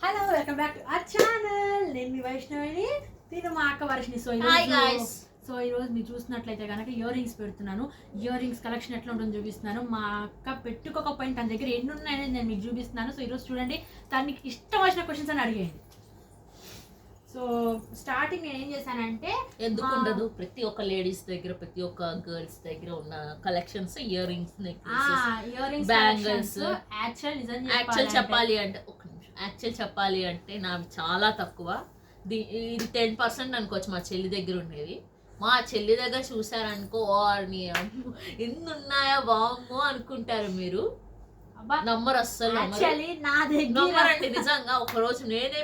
Hello welcome back to our channel. నేను మీ వైష్ణవిని, తిను మా అక్క వర్షిని. సో ఈరోజు మీరు చూసినట్లయితే కనుక ఇయర్ రింగ్స్ పెడుతున్నాను. ఇయర్ రింగ్స్ కలెక్షన్ ఎట్లా ఉంటుందో చూపిస్తున్నాను. మా అక్క పెట్టుకోకపోయిన తన దగ్గర ఎన్ని ఉన్నాయనేది నేను మీకు చూపిస్తున్నాను. సో ఈరోజు చూడండి, తనకి ఇష్టం వచ్చిన క్వశ్చన్స్ అని అడిగేయండి. సో స్టార్టింగ్ నేను ఏం చేశానంటే, ఎందుకు ఉండదు, ప్రతి ఒక్క లేడీస్ దగ్గర, ప్రతి ఒక్క గర్ల్స్ దగ్గర ఉన్న collections, ear rings, bangles. Actual చెప్పాలి అంటే నావి చాలా తక్కువ. ఇది 10% అనుకోవచ్చు మా చెల్లి దగ్గర ఉండేవి. మా చెల్లి దగ్గర చూసారనుకో, ఎన్ని ఉన్నాయా బామ్మో అనుకుంటారు మీరు. నంబర్ అస్సలు నమ్మరండి. నిజంగా ఒక రోజు నేనే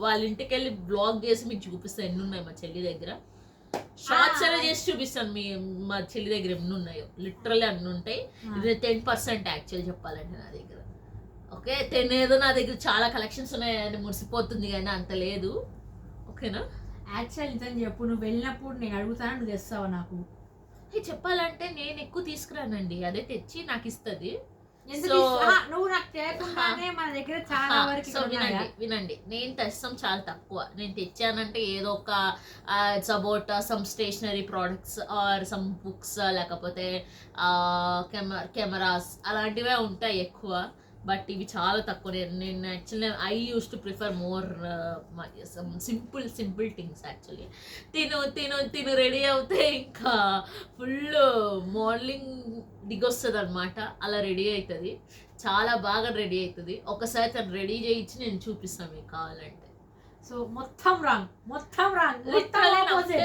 వాళ్ళ ఇంటికి వెళ్ళి బ్లాగ్ చేసి మీకు చూపిస్తాను ఎన్ని ఉన్నాయి మా చెల్లి దగ్గర. షార్ట్స్ అనే చేసి చూపిస్తాను మా చెల్లి దగ్గర ఎన్ని ఉన్నాయో. లిటరల్లీ అన్ని ఉంటాయి. ఇది 10% యాక్చువల్ చెప్పాలంటే నా దగ్గర. ఓకే, 10 ఏదో నా దగ్గర చాలా కలెక్షన్స్ ఉన్నాయని మురిసిపోతుంది, కానీ అంత లేదు. ఓకేనా? యాక్చువల్ నిజం చెప్పు, నువ్వు వెళ్ళినప్పుడు నేను అడుగుతాను, నువ్వు తెస్తావా నాకు? చెప్పాలంటే నేను ఎక్కువ తీసుకురానండి, అదే తెచ్చి నాకు ఇస్తుంది. నువ్వు నాకు తెలియకుండానే మన దగ్గర చాలా వరకు. సో వినండి, నేను తెస్తాం చాలా తక్కువ. నేను తెచ్చానంటే ఏదో ఒక it's about some stationery products or some books, లేకపోతే కెమెరాస్ అలాంటివే ఉంటాయి ఎక్కువ. బట్ ఇవి చాలా తక్కువ. నేను actually I use to prefer more simple things. Actually తిను రెడీ అవుతే ఇంకా ఫుల్ మోడలింగ్ దిగొస్తుంది అనమాట. అలా రెడీ అవుతుంది, చాలా బాగా రెడీ అవుతుంది. ఒకసారి తను రెడీ చేయించి నేను చూపిస్తాను మీకు కావాలంటే. సో మొత్తం రాంగ్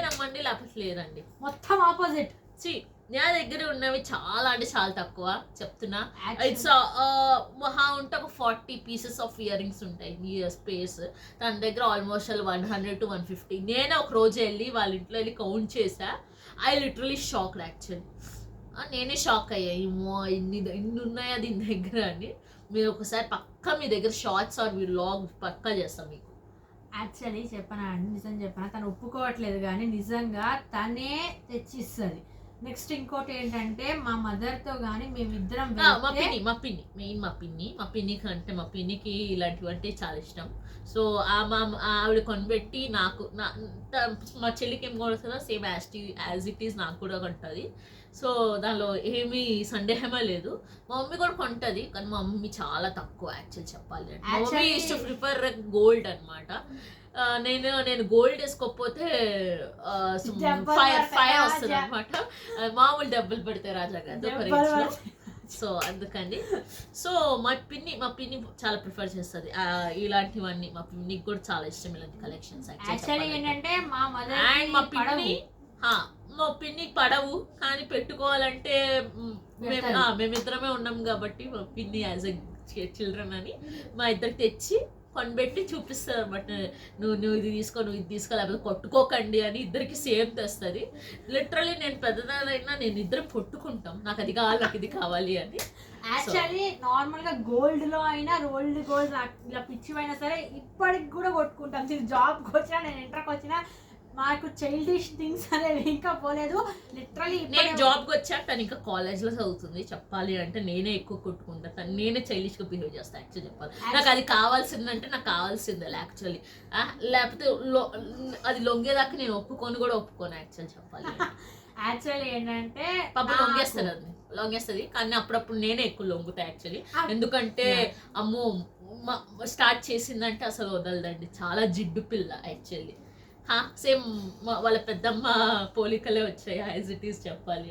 నమ్మండి, లేకపోతే లేదండి. మొత్తం ఆపోజిట్. నా దగ్గర ఉన్నవి చాలా అంటే చాలా తక్కువ చెప్తున్నా. ఇట్స్ మహా ఉంటే ఒక 40 పీసెస్ ఆఫ్ ఇయర్ రింగ్స్ ఉంటాయి ఈ స్పేస్. తన దగ్గర ఆల్మోస్ట్ 100 to 150. నేనే ఒక రోజు వెళ్ళి వాళ్ళ ఇంట్లో వెళ్ళి కౌంట్ చేసా. I literally shock. యాక్చువల్లీ నేనే షాక్ అయ్యా, ఏమో ఇన్ని ఉన్నాయా దీని దగ్గర అని. మీరు ఒకసారి పక్కా మీ దగ్గర షార్ట్స్ ఆర్ వ్లాగ్ పక్కా చేస్తాం మీకు. యాక్చువల్లీ చెప్పనా అండి, నిజం చెప్పనా, తను ఒప్పుకోవట్లేదు కానీ నిజంగా తనే తెచ్చిస్తుంది. నెక్స్ట్ ఇంకోటి ఏంటంటే, మా మదర్తో కానీ మేమిద్దరం మా పిన్ని కంటే మా పిన్నికి ఇలాంటివి అంటే చాలా ఇష్టం. సో ఆవిడ కొనిపెట్టి నాకు మా చెల్లికి ఏం కొడుతుందో సేమ్ యాజ్ ఇట్ ఈస్ నాకు కూడా కొంటుంది. సో దానిలో ఏమీ సందేహమే లేదు. మా మమ్మీ కూడా కొంటుంది, కానీ మా మమ్మీ చాలా తక్కువ యాక్చువల్ చెప్పాలి అంటే. మా mummy use to prefer gold అనమాట. నేను గోల్డ్ వేసుకోకపోతే ఫైర్ వస్తుంది అనమాట. మామూలు డబ్బులు పడతాయి రాజా గారు. సో అందుకని మా పిన్ని చాలా ప్రిఫర్ చేస్తుంది ఇలాంటివన్నీ. మా పిన్నికి కూడా చాలా ఇష్టం ఇలాంటి కలెక్షన్స్. మా పిన్నికి పడవు, కానీ పెట్టుకోవాలంటే మేమిద్దరమే ఉన్నాం కాబట్టి మా పిన్ని యాజ్ ఎ చిల్డ్రన్ అని మా ఇద్దరికి తెచ్చి కొనిపెట్టి చూపిస్తుంది అనమాట. నువ్వు ఇది తీసుకో, నువ్వు ఇది తీసుకో, లేకపోతే కొట్టుకోకండి అని ఇద్దరికి సేమ్ తెస్తుంది. లిటరలీ నేను పెద్దదానైనా నేను ఇద్దరం కొట్టుకుంటాం, నాకు అది కావాలి, నాకు ఇది కావాలి అని. యాక్చువల్లీ నార్మల్గా గోల్డ్లో అయినా గోల్డ్ ఇలా పిచ్చివైనా సరే ఇప్పటికి కూడా కొట్టుకుంటాం. జాబ్కి వచ్చినా, నేను ఇంటర్కి వచ్చినా, మాకు చైల్డిష్ థింగ్స్ అనేవి ఇంకా పోలేదు. లిటరలీ నేను జాబ్కి వచ్చా, తను ఇంకా కాలేజ్లో చదువుతుంది. చెప్పాలి అంటే నేనే ఎక్కువ కొట్టుకుంటాను, నేనే చైల్డిష్గా బిహేవ్ చేస్తాను. యాక్చువల్లీ చెప్పాలి, నాకు అది కావాల్సిందంటే నాకు కావాల్సిందే యాక్చువల్లీ. లేకపోతే అది లొంగేదాకా నేను ఒప్పుకోను యాక్చువల్ చెప్పాలి. యాక్చువల్లీ ఏంటంటే పాప లొంగేస్తుంది, కానీ అప్పుడప్పుడు నేనే ఎక్కువ లొంగుతా యాక్చువల్లీ. ఎందుకంటే అమ్మో స్టార్ట్ చేసిందంటే అసలు వదలదండి, చాలా జిడ్డు పిల్ల యాక్చువల్లీ. సేమ్ వాళ్ళ పెద్దమ్మ పోలికలే వచ్చాయి యాజ్ ఇట్ ఈస్ చెప్పాలి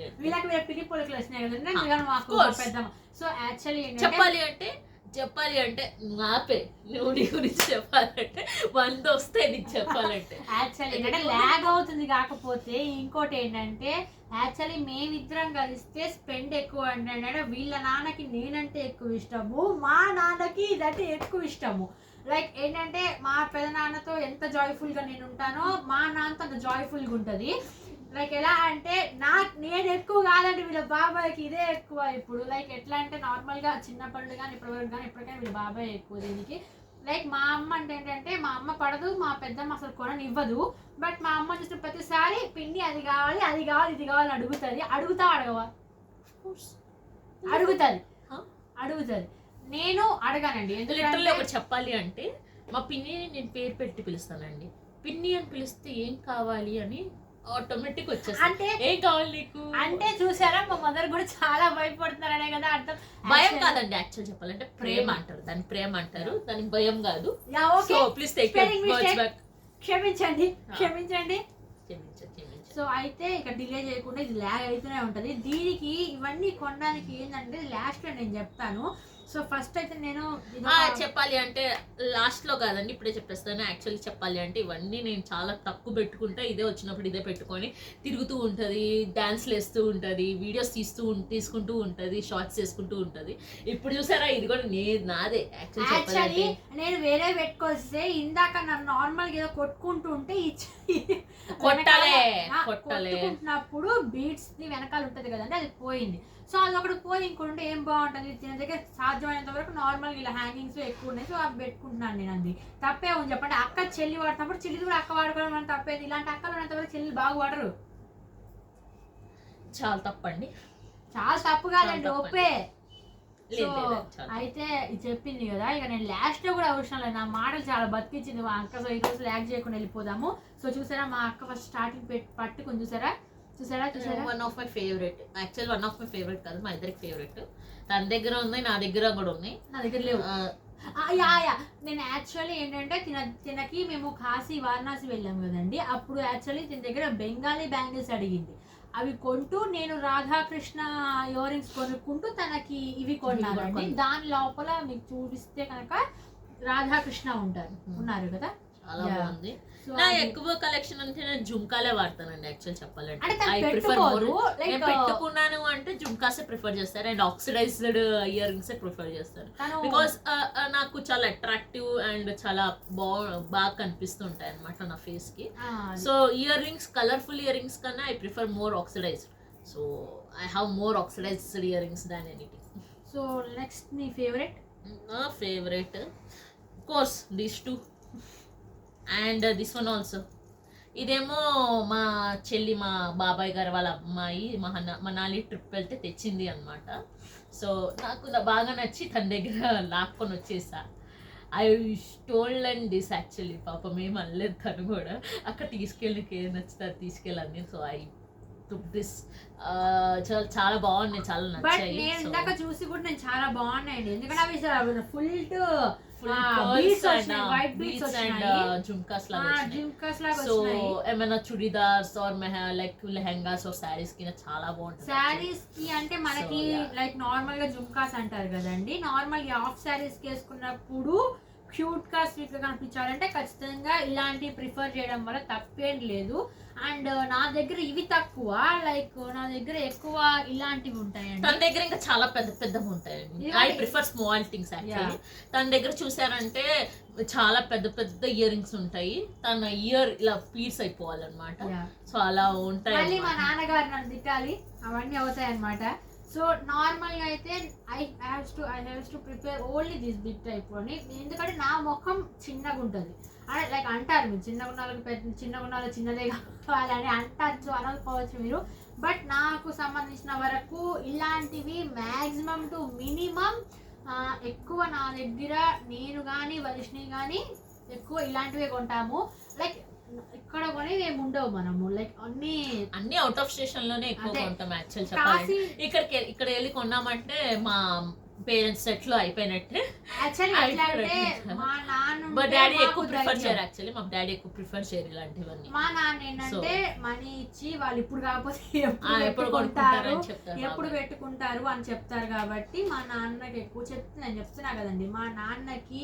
చెప్పాలి అంటే నాపే నువ్వు నీ గురించి చెప్పాలంటే 100 వస్తాయి నీకు చెప్పాలంటే. యాక్చువల్లీ లాగ్ అవుతుంది. కాకపోతే ఇంకోటి ఏంటంటే, యాక్చువల్లీ మేమిద్దరం కలిస్తే స్పెండ్ ఎక్కువ అంటే వీళ్ళ నాన్నకి నేనంటే ఎక్కువ ఇష్టము, మా నాన్నకి ఇదంటే ఎక్కువ ఇష్టము. లైక్ ఏంటంటే, మా పెద్ద నాన్నతో ఎంత జాయ్ఫుల్గా నేను ఉంటానో మా నాన్నతో అంత జాయ్ఫుల్గా ఉంటుంది. లైక్ ఎలా అంటే నేను ఎక్కువ కాదంటే వీళ్ళ బాబాయ్కి ఇదే ఎక్కువ. ఇప్పుడు లైక్ ఎట్లా అంటే, నార్మల్గా చిన్నప్పటి కానీ ఇప్పటివరకు కానీ ఎప్పటికైనా వీళ్ళ బాబాయ్ ఎక్కువ దీనికి. లైక్ మా అమ్మ అంటే ఏంటంటే, మా అమ్మ పడదు, మా పెద్దమ్మ అసలు కొననివ్వదు. బట్ మా అమ్మ చూసిన ప్రతిసారి పిన్ని అది కావాలి, ఇది కావాలి అడుగుతుంది. అడగవా? అడుగుతుంది. నేను అడగానండి. లిటరల్లీ ఒకటి చెప్పాలి అంటే మా పిన్నిని నేను పేరు పెట్టి పిలుస్తానండి. పిన్ని అని పిలిస్తే ఏం కావాలి అని ఆటోమేటిక్ వచ్చేస్తా. అంటే ఏం కావాలి నీకు అంటే చూసారా, మా మదర్ కూడా చాలా భయపడుతున్నారనే కదా అర్థం. భయం కాదండి, యాక్చువల్ చెప్పాలంటే ప్రేమ అంటారు దాన్ని, ప్రేమ అంటారు దాని, భయం కాదు. Okay, please take back. క్షమించండి. క్షమించండి. సో అయితే ఇక డిలే చేయకుండా ఇది ల్యాగ్ అవుతూనే ఉంటుంది. దీనికి ఇవన్నీ కొనడానికి ఏంటంటే లాస్ట్ లో నేను చెప్తాను. సో ఫస్ట్ అయితే నేను చెప్పాలి అంటే లాస్ట్ లో కాదండి, ఇప్పుడే చెప్పేస్తాను. యాక్చువల్లీ చెప్పాలి అంటే ఇవన్నీ నేను చాలా తక్కువ పెట్టుకుంటా. ఇదే వచ్చినప్పుడు ఇదే పెట్టుకొని తిరుగుతూ ఉంటుంది, డాన్స్లు వేస్తూ ఉంటుంది, వీడియోస్ తీసుకుంటూ ఉంటుంది, షార్ట్స్ చేసుకుంటూ ఉంటుంది. ఇప్పుడు చూసారా, ఇది కూడా నాదే. యాక్చువల్లీ నేను వేరే పెట్టుకొస్తే ఇందాక నన్ను నార్మల్ గా ఏదో కొట్టుకుంటూ ఉంటే కొట్టుకుంటున్నప్పుడు బీట్స్ ది వెనకాల ఉంటది కదండి, అది పోయింది. సో అది ఒకటి పోయి ఇంకొంటే ఏం బాగుంటుంది, దీని దగ్గర సాధ్యమైనంత వరకు నార్మల్ ఇలా హ్యాంగింగ్స్ ఎక్కువ ఉన్నాయి. సో అవి పెట్టుకుంటున్నాను నేను. అది తప్పే ఉంది చెప్పండి. అక్క చెల్లి వాడుతున్నప్పుడు చెల్లి కూడా అక్క వాడుకోవడం అని తప్పేది. ఇలాంటి అక్కలు ఉన్నంత వరకు చెల్లి బాగా వాడరు. చాలా తప్పండి, చాలా తప్పు కాదండి, ఒప్పే. సో అయితే ఇది చెప్పింది కదా, ఇక నేను లాస్ట్ లో కూడా అవసరం లేదు, నా మాటలు చాలా బతికించింది మా అక్క. సో ఈ రోజు ల్యాగ్ చేయకుండా వెళ్ళిపోదాము. సో చూసారా మా అక్క ఫస్ట్ స్టార్టింగ్ పట్టుకుని చూసారా. One of my favourite, actual one of my favourite కాదు, మా ఇద్దరికి ఫేవరెట్. తన దగ్గర ఉంది, నా దగ్గర కూడా ఉన్నాయి. నా దగ్గర లేవు. నేను యాక్చువల్లీ ఏంటంటే తినకి మేము కాశీ వారణాసి వెళ్ళాము కదండి, అప్పుడు యాక్చువల్లీ తిన దగ్గర బెంగాలీ బ్యాంగిల్స్ అడిగింది. అవి కొంటూ నేను రాధాకృష్ణ ఇయర్ రింగ్స్ కొనుక్కుంటూ తనకి ఇవి కొన్నానండి. దాని లోపల మీకు చూపిస్తే కనుక రాధాకృష్ణ ఉన్నారు కదా. చాలా బాగుంది. నా ఎక్కువ కలెక్షన్ అంటే నేను జుంకాలే వాడతానండి యాక్చువల్ చెప్పాలంటే. నేను పెట్టుకున్నాను అంటే జుంకాసే ప్రిఫర్ చేస్తాను and oxidised year rings prefer చేస్తాను. బికాస్ నాకు చాలా అట్రాక్టివ్ అండ్ చాలా బాగా కనిపిస్తుంటాయి అనమాట నా ఫేస్ కి. So earrings, colourful earrings కన్నా I prefer more oxidised. So I have more oxidised ear rings than anything. So next నీ ఫేవరెట్? నా favourite course these two and this one also. ఇదేమో మా చెల్లి, మా బాబాయ్ గారు వాళ్ళ అమ్మాయి మనాలి ట్రిప్ వెళ్తే తెచ్చింది అనమాట. సో నాకు బాగా నచ్చి తన దగ్గర లాక్కొని వచ్చేసా. I told and this actually పాపం ఏం అనలేదు తను కూడా, అక్కడ తీసుకెళ్ళి ఏది నచ్చితే అది తీసుకెళ్ళండి. So I took this. చాలా బాగున్నాయి, చాలా నచ్చాయి. నేను ఇందాక చూసి కూడా నేను చాలా బాగున్నాయండి, ఎందుకంటే అవి ఫుల్ సో ఏమైనా churidars or like lehengas or saris కి చాలా బాగుంటుంది. శారీస్ కి అంటే మనకి లైక్ నార్మల్ గా జుమ్కాస్ అంటారు కదండి, నార్మల్ గా హాఫ్ శారీస్ కి వేసుకున్నప్పుడు క్యూట్ గా స్వీట్ గా కనిపించాలంటే ఖచ్చితంగా ఇలాంటి ప్రిఫర్ చేయడం వల్ల తప్పేం లేదు. అండ్ నా దగ్గర ఇవి తక్కువ, లైక్ నా దగ్గర ఎక్కువ ఇలాంటివి ఉంటాయండి. తన దగ్గర ఇంకా చాలా పెద్ద పెద్దగా ఉంటాయండి. I prefer small things actually. తన దగ్గర చూసారంటే చాలా పెద్ద పెద్ద ఇయర్ రింగ్స్ ఉంటాయి, తన ఇయర్ ఇలా పీస్ అయిపోవాలన్నమాట. సో అలా ఉంటాయి. మళ్ళీ మా నాన్నగారు నన్ను తిట్టాలి, అవన్నీ అవుతాయి అన్నమాట. సో నార్మల్ గా అయితే I have to prepare only this big type అని, ఎందుకంటే నా ముఖం చిన్నగా ఉంటుంది. అంటే లైక్ అంటారు మీరు చిన్నగా ఉన్న చిన్నదే కావాలని అంటారు. సో అనకపోవచ్చు మీరు, బట్ నాకు సంబంధించిన వరకు ఇలాంటివి మ్యాక్సిమం టు మినిమం ఎక్కువ నా దగ్గర నేను కానీ వర్షిని కానీ ఎక్కువ ఇలాంటివే కొంటాము. లైక్ ఇక్కడ కొని ఏమి ఉండవు మనము, లైక్ అన్ని అవుట్ ఆఫ్ స్టేషన్ లోనే ఎక్కువ కొంటాం యాక్చువల్ చెప్పాలి. ఇక్కడ వెళ్ళి కొన్నామంటే మా పేరెంట్స్ సెట్ లో అయిపోయినట్టే. మా డాడీ ఎక్కువ ప్రిఫర్ చేయరు యాక్చువల్లీ, మా డాడీ ఎక్కువ ప్రిఫర్ చేయరు ఇలాంటివన్నీ. మా నాన్న ఏంటంటే మనీ ఇచ్చి వాళ్ళు ఇప్పుడు కాకపోతే ఎప్పుడు కొంటారు, ఎప్పుడు పెట్టుకుంటారు అని చెప్తారు. కాబట్టి మా నాన్నకి ఎక్కువ నేను చెప్తున్నా కదండి, మా నాన్నకి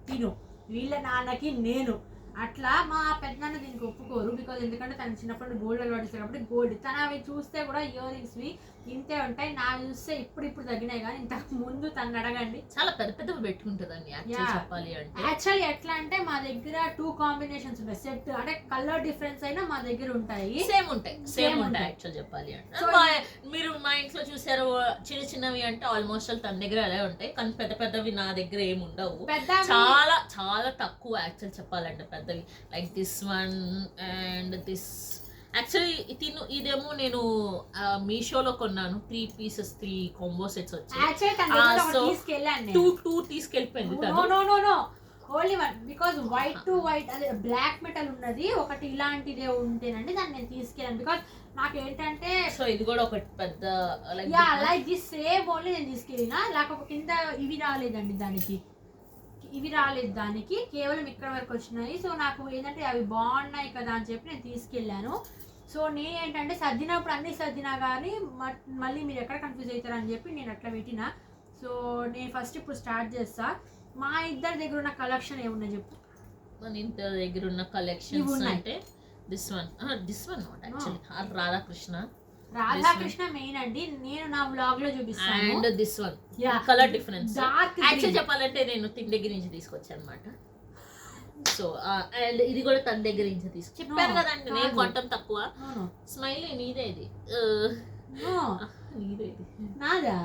తిను, వీళ్ళ నాన్నకి నేను, అట్లా. మా పెద్దనాన్న దీనికి ఒప్పుకోరు, బికాజ్ ఎందుకంటే తను చిన్నప్పుడు గోల్డ్ అలవాటు ఇస్తారు కాబట్టి గోల్డ్. తను అవి చూస్తే కూడా ఇయర్ రింగ్స్వి ఇంతే ఉంటాయి, నా చూస్తే ఇప్పుడు తగ్గినాయి, కానీ ఇంతకు ముందు తను అడగండి చాలా పెద్ద పెద్దవి పెట్టుకుంటుందండి చెప్పాలి అంటే. యాక్చువల్లీ ఎట్లా అంటే మా దగ్గర 2 కాంబినేషన్స్ ఉంటాయి, సెట్ అంటే కలర్ డిఫరెన్స్ అయినా మా దగ్గర ఉంటాయి, సేమ్ ఉంటాయి యాక్చువల్ చెప్పాలి అంటే. మీరు మా ఇంట్లో చూసారు చిన్న చిన్నవి అంటే ఆల్మోస్ట్ తన దగ్గర అలా ఉంటాయి, కానీ పెద్ద పెద్దవి నా దగ్గర ఏమి ఉండవు, చాలా చాలా తక్కువ యాక్చువల్ చెప్పాలంటే పెద్దవి. Like this one and this. Actually ఇదేమో నేను మీషోలో కొన్నాను, 3 pieces 3 కాంబో సెట్స్ వచ్చాయి. సో 2 తీసుకెళ్ళిపోయింది. Only one, because white to white అదే బ్లాక్ మెటల్ ఉన్నది ఒకటి ఇలాంటిదే ఉంటేనండి దాన్ని నేను తీసుకెళ్ళాను. బికాజ్ నాకు ఏంటంటే సో ఇది కూడా ఒకటి పెద్ద లైక్ దిస్ సేమ్ ఓన్లీ నేను తీసుకెళ్ళిన, లేకపోతే కింద ఇవి రాలేదండి దానికి, ఇవి రాలేదు దానికి, కేవలం ఇక్కడ వరకు వచ్చినాయి. సో నాకు ఏంటంటే అవి బాగున్నాయి కదా అని చెప్పి నేను తీసుకెళ్ళాను. సో నేను ఏంటంటే సర్దినప్పుడు అన్ని సర్దినా కానీ మళ్ళీ మీరు ఎక్కడ కన్ఫ్యూజ్ అవుతారు అని చెప్పి నేను అట్లా పెట్టిన. సో నేను ఫస్ట్ ఇప్పుడు స్టార్ట్ చేస్తా. మా ఇద్దరి దగ్గర ఉన్న కలెక్షన్ ఏమున్నాయి చెప్పు. మన ఇంటి దగ్గర ఉన్న కలెక్షన్స్ అంటే this one not actually Radhakrishna main అండి, నేను నా వ్లాగ్ లో చూపిస్తాను. And this one colour difference actual చెప్పాలంటే నేను తిన్ దగ్గర నుంచి తీసుకొచ్చాను అనమాట. సో అండ్ ఇది కూడా తన దగ్గర నుంచి చెప్పాను కదండి నేను కొట్టం తక్కువ. స్మైల్ నీదే ఇది, నీదే ఇది నాదా.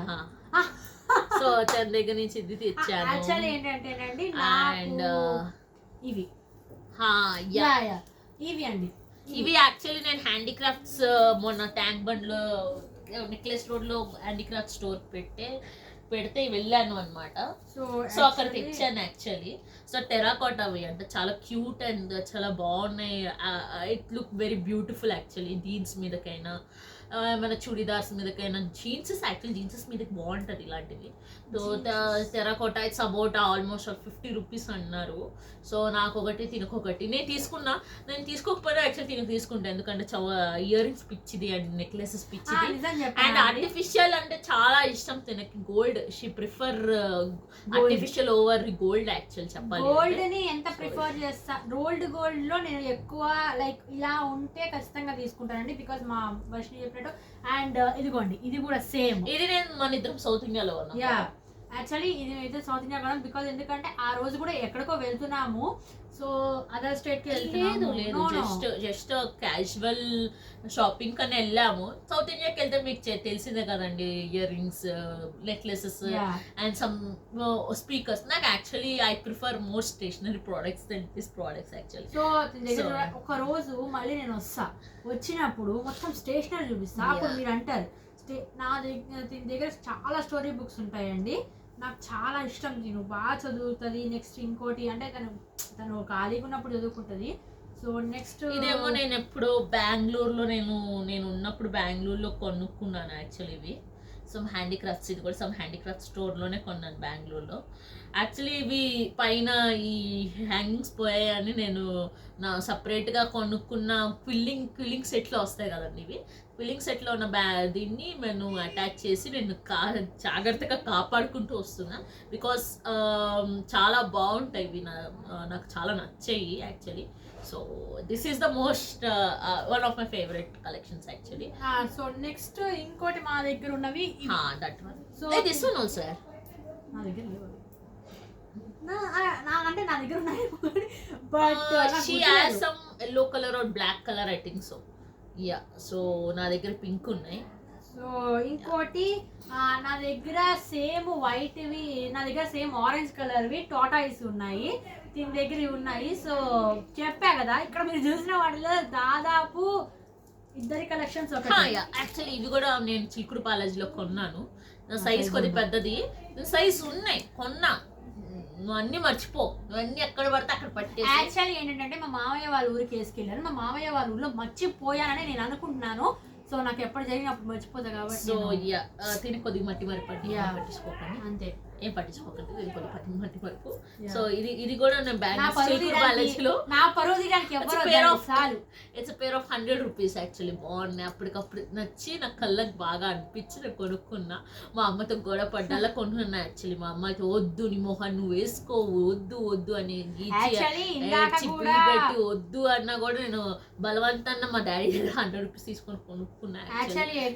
సో తన దగ్గర నుంచి ఇది తెచ్చాను. యాక్చువల్ ఏంటంటేనండి అండ్ ఇవి ఇవి అండి, ఇవి యాక్చువల్లీ నేను హ్యాండీక్రాఫ్ట్స్ మొన్న ట్యాంక్ బండ్ లో నెక్లెస్ రోడ్ లో హ్యాండీక్రాఫ్ట్ స్టోర్ పెడితే వెళ్ళాను అనమాట. సో అక్కడ తెచ్చాను యాక్చువల్లీ. సో టెరాకోటా అవి అంటే చాలా క్యూట్ అండ్ చాలా బాగున్నాయి. It look very beautiful actually. Jeans మీదకైనా మన చుడిదార్స్ మీదకైనా, జీన్సెస్ యాక్చువల్లీ జీన్సెస్ మీదకి బాగుంటుంది ఇలాంటివి. So terracotta it's about almost 50 rupees అన్నారు. సో నాకు ఒకటి తినకొకటి నేను తీసుకున్నా. నేను తీసుకోకపోయినా యాక్చువల్లీ తీసుకుంటాను, ఎందుకంటే ఇయర్ రింగ్స్ పిచ్చిది అండ్ నెక్లెసెస్ పిచ్చిది అండ్ ఆర్టిఫిషియల్ అంటే చాలా ఇష్టం తినకి. Gold she prefer artificial over gold actual చెప్పాలి. గోల్డ్ ని ఎంత ప్రిఫర్ చేస్తా, గోల్డ్ లో నేను ఎక్కువ లైక్ ఇలా ఉంటే ఖచ్చితంగా తీసుకుంటానండి, బికాజ్ మా వర్షిని చెప్పినట్టు. అండ్ ఇదిగోండి ఇది కూడా సేమ్, ఇది నేను మన ఇద్దరం సౌత్ ఇండియాలో ఉన్నాం. యాక్చువల్లీ ఇది అయితే సౌత్ ఇండియా కూడా, బికాజ్ ఎందుకంటే ఆ రోజు కూడా ఎక్కడికో వెళ్తున్నాము. సో అదర్ స్టేట్ కి జస్ట్ క్యాజువల్ షాపింగ్ కని వెళ్ళాము. సౌత్ ఇండియాకి వెళ్తే మీకు తెలిసిందే కదండి, earrings, necklaces and some speakers. నాకు actually I prefer more stationery products then this products actually. So ఒక రోజు మళ్ళీ నేను వచ్చినప్పుడు మొత్తం స్టేషనరీ చూపిస్తా. అప్పుడు మీరు అంటారు నా దగ్గర చాలా స్టోరీ బుక్స్ ఉంటాయండి, నాకు చాలా ఇష్టం, నేను బాగా చదువుతుంది. నెక్స్ట్ ఇంకోటి అంటే తను ఖాళీగా ఉన్నప్పుడు చదువుకుంటుంది. సో నెక్స్ట్ ఇదేమో నేను ఎప్పుడు బెంగళూరులో నేను ఉన్నప్పుడు బెంగళూరులో కొనుక్కున్నాను యాక్చువల్లీ ఇవి. సమ్ హ్యాండీక్రాఫ్ట్స్, ఇది కూడా సమ్ హ్యాండీక్రాఫ్ట్ స్టోర్లోనే కొన్నాను బెంగళూరులో. యాక్చువల్లీ ఇవి పైన ఈ హ్యాంగింగ్స్ పోయాయని నేను నా సపరేట్గా కొనుక్కున్న క్విల్లింగ్ సెట్లో వస్తాయి కదండి ఇవి. క్విల్లింగ్ సెట్లో ఉన్న దీన్ని నేను అటాచ్ చేసి నేను జాగ్రత్తగా కాపాడుకుంటూ వస్తున్నా, బికాస్ చాలా బాగుంటాయి ఇవి, నాకు చాలా నచ్చాయి actually. So this is the most one of my favourite collections actually. So next ఇంకోటి మా దగ్గర ఉన్నవి that one. So this one also నా దగ్గర లేవు, అంటే నా దగ్గర ఉన్నాయి, but she has some yellow color or black color I think so. Yeah, so నా దగ్గర పింక్ ఉన్నాయి. సో ఇంకోటి నా దగ్గర సేమ్ వైట్వి, నా దగ్గర సేమ్ ఆరెంజ్ కలర్వి టాటాయిస్ ఉన్నాయి, దీని దగ్గర ఉన్నాయి. సో చెప్పా కదా, ఇక్కడ మీరు చూసిన వాటిలో దాదాపు ఇద్దరి కలెక్షన్స్ యాక్చువల్లీ ఇవి కూడా నేను చీకుడు కాలేజీలో కొన్నాను. నా సైజ్ కొద్ది పెద్దది, సైజ్ ఉన్నాయి కొన్నా. నువ్వు అన్ని మర్చిపో, నువ్వన్నీ ఎక్కడ పడితే అక్కడ పట్టేసి. యాక్చువల్లీ ఏంటంటే మా మామయ్య వాళ్ళ ఊరికి వేసుకెళ్ళాను, మా మామయ్య వాళ్ళ ఊర్లో మర్చిపోయానని నేను అనుకుంటున్నాను. సో నాకు ఎప్పుడు జరిగినప్పుడు మర్చిపోతా కాబట్టి. సో తిని కొద్దిగా మట్టి మరి పట్టించుకోకండి, అంతే, ఏం పట్టించుకోకండి, కొద్దిగా మట్టి మరుపు. సో ఇది కూడా నేను కాలేజీలో నా పరువు తీయడానికి it's pair of 100 rupees actually. బాగున్నాయి, అప్పటికప్పుడు నచ్చి నాకు కళ్ళకి బాగా అనిపించి నేను కొనుక్కున్నా. మా అమ్మతో గొడవ పడ్డాలా కొనుక్కున్నా యాక్చువల్లీ. మా అమ్మకి వద్దు నీ మొహన్ నువ్వు వేసుకో, వద్దు అని చిప్పి పెట్టి వద్దు అన్నా కూడా నేను బలవంతాన్న మా డాడీ దగ్గర 100 రూపీస్ తీసుకొని కొనుక్కున్నా.